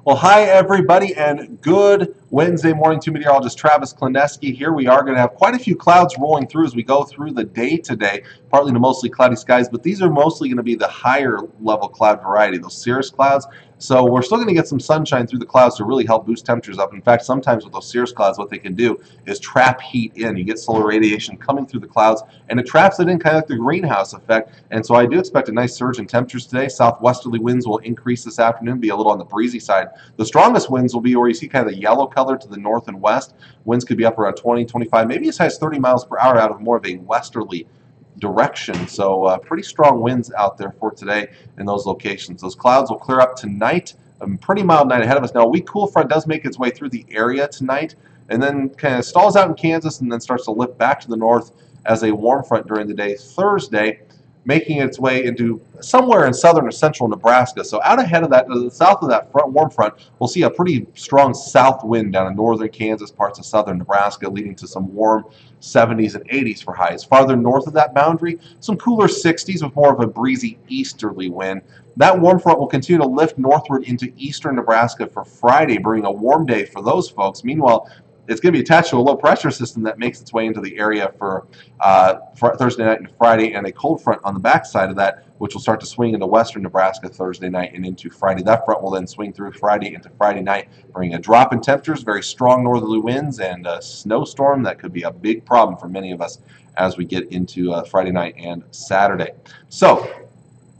Well, hi everybody, and good Wednesday morning to meteorologist Travis Klineski here. We are going to have quite a few clouds rolling through as we go through the day today, partly to mostly cloudy skies, but these are mostly going to be the higher level cloud variety, those cirrus clouds. So we're still going to get some sunshine through the clouds to really help boost temperatures up. In fact, sometimes with those cirrus clouds, what they can do is trap heat in. You get solar radiation coming through the clouds, and it traps it in kind of like the greenhouse effect. And so I do expect a nice surge in temperatures today. Southwesterly winds will increase this afternoon, be a little on the breezy side. The strongest winds will be where you see kind of the yellow color to the north and west. Winds could be up around 20, 25, maybe as high as 30 miles per hour out of more of a westerly direction. So pretty strong winds out there for today in those locations. Those clouds will clear up tonight. A pretty mild night ahead of us. Now, a weak cool front does make its way through the area tonight and then kind of stalls out in Kansas and then starts to lift back to the north as a warm front during the day Thursday, making its way into somewhere in southern or central Nebraska. So out ahead of that, to the south of that warm front, we'll see a pretty strong south wind down in northern Kansas, parts of southern Nebraska, leading to some warm 70s and 80s for highs. Farther north of that boundary, some cooler 60s with more of a breezy easterly wind. That warm front will continue to lift northward into eastern Nebraska for Friday, bringing a warm day for those folks. Meanwhile, it's going to be attached to a low pressure system that makes its way into the area for Thursday night and Friday, and a cold front on the backside of that, which will start to swing into western Nebraska Thursday night and into Friday. That front will then swing through Friday into Friday night, bringing a drop in temperatures, very strong northerly winds, and a snowstorm that could be a big problem for many of us as we get into Friday night and Saturday. So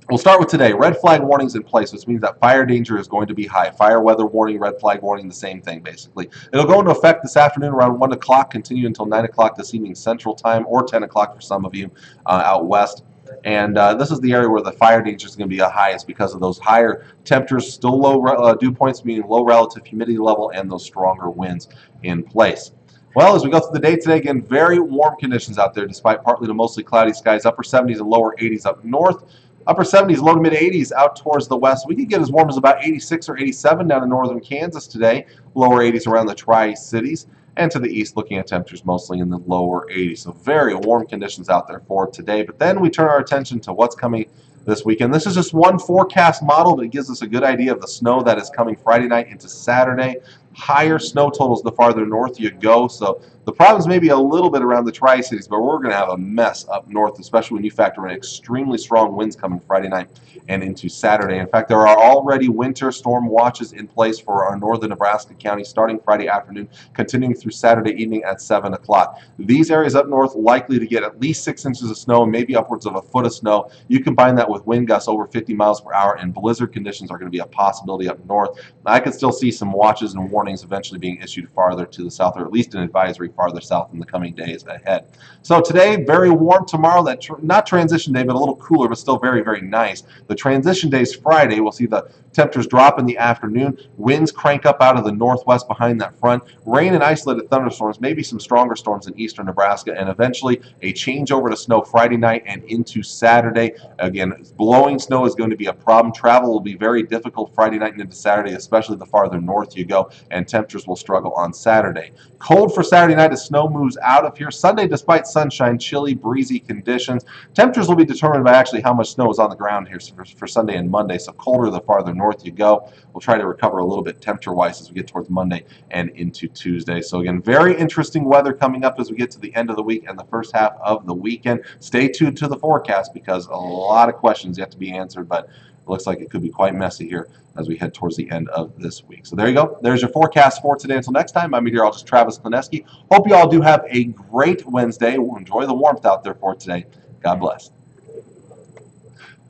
we'll start with today. Red flag warnings in place, which means that fire danger is going to be high. Fire weather warning, red flag warning, the same thing basically. It'll go into effect this afternoon around 1 o'clock, continue until 9 o'clock this evening Central Time, or 10 o'clock for some of you out west. And this is the area where the fire danger is going to be the highest because of those higher temperatures, still low dew points, meaning low relative humidity level, and those stronger winds in place. Well, as we go through the day today, again, very warm conditions out there despite partly to mostly cloudy skies, upper 70s and lower 80s up north. Upper 70s, low to mid 80s out towards the west. We could get as warm as about 86 or 87 down in northern Kansas today. Lower 80s around the Tri-Cities. And to the east, looking at temperatures mostly in the lower 80s. So very warm conditions out there for today. But then we turn our attention to what's coming this weekend. This is just one forecast model, but it gives us a good idea of the snow that is coming Friday night into Saturday. Higher snow totals the farther north you go. So the problems may be a little bit around the Tri-Cities, but we're going to have a mess up north, especially when you factor in extremely strong winds coming Friday night and into Saturday. In fact, there are already winter storm watches in place for our northern Nebraska counties starting Friday afternoon, continuing through Saturday evening at 7 o'clock. These areas up north likely to get at least 6 inches of snow, maybe upwards of a foot of snow. You combine that with wind gusts over 50 miles per hour, and blizzard conditions are going to be a possibility up north. I could still see some watches and warnings eventually being issued farther to the south, or at least an advisory farther south in the coming days ahead. So today, very warm. Tomorrow, not transition day, but a little cooler, but still very, very nice. The transition day is Friday. We'll see the temperatures drop in the afternoon. Winds crank up out of the northwest behind that front. Rain and isolated thunderstorms, maybe some stronger storms in eastern Nebraska, and eventually a change over to snow Friday night and into Saturday. Again, blowing snow is going to be a problem. Travel will be very difficult Friday night and into Saturday, especially the farther north you go, and temperatures will struggle on Saturday. Cold for Saturday night as snow moves out of here. Sunday, despite sunshine, chilly, breezy conditions. Temperatures will be determined by actually how much snow is on the ground here for Sunday and Monday, so colder the farther north you go. We'll try to recover a little bit temperature-wise as we get towards Monday and into Tuesday. So again, very interesting weather coming up as we get to the end of the week and the first half of the weekend. Stay tuned to the forecast because a lot of questions yet to be answered, but it looks like it could be quite messy here as we head towards the end of this week. So there you go. There's your forecast for today. Until next time, I'm meteorologist Travis Klineski. Hope you all do have a great Wednesday. Enjoy the warmth out there for today. God bless.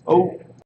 Oh.